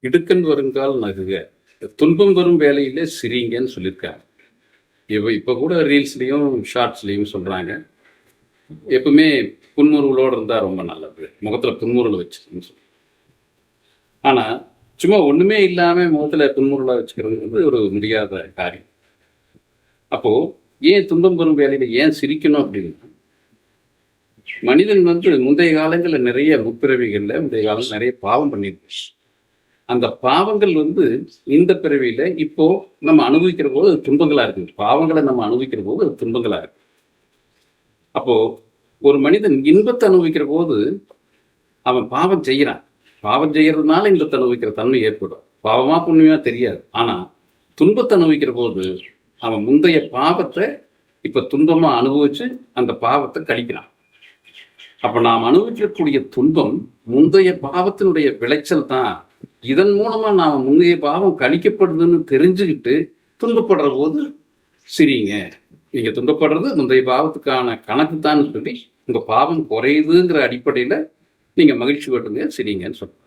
இடுக்கண் வருங்கால் நகுக, துன்பம் வரும் வேலையிலே சிரிங்கன்னு சொல்லியிருக்காங்க. இப்போ கூட ரீல்ஸ்லையும் ஷார்ட்ஸ்லையும் சொல்கிறாங்க, எப்பவுமே புன்முறுவலோடு இருந்தால் ரொம்ப நல்லது, முகத்தில் புன்முறுவல் வச்சுக்கணும்னு சொல்லி. ஆனால் சும்மா ஒன்றுமே இல்லாமல் முகத்தில் புன்முறுவலாக வச்சுக்கிறது ஒரு முடியாத காரியம். அப்போது ஏன் துன்பம் வரும் வேலையில் ஏன் சிரிக்கணும் அப்படின்னா, மனிதன் முந்தைய காலங்களில் நிறைய முற்பிறவிகளில் முந்தைய காலம் நிறைய பாவம் பண்ணிருக்கு. அந்த பாவங்கள் இந்த பிறவியில இப்போ நம்ம அனுபவிக்கிற போது அது துன்பங்களா இருக்கு. பாவங்களை நம்ம அனுபவிக்கிற போது அது துன்பங்களா இருக்கு. அப்போ ஒரு மனிதன் இன்பத்தை அனுபவிக்கிற போது அவன் பாவம் செய்யறான். பாவம் செய்யறதுனால இன்பத்தை அனுபவிக்கிற தன்மை ஏற்படும். பாவமா புண்ணியமா தெரியாது. ஆனா துன்பத்தை அனுபவிக்கிற போது அவன் முந்தைய பாவத்தை இப்ப துன்பமா அனுபவிச்சு அந்த பாவத்தை கழிக்கிறான். அப்ப நாம் அனுபவிக்கக்கூடிய துன்பம் முந்தைய பாவத்தினுடைய விளைச்சல் தான். இதன் மூலமா நாம முந்தைய பாவம் கழிக்கப்படுதுன்னு தெரிஞ்சுக்கிட்டு துன்பப்படுற போது சிரிங்க. நீங்க துன்பப்படுறது முந்தைய பாவத்துக்கான கணக்கு தான் சொல்லி உங்க பாவம் குறையுதுங்கிற அடிப்படையில நீங்க மகிழ்ச்சி பட்டுங்க, சிரிங்கன்னு சொல்றேன்.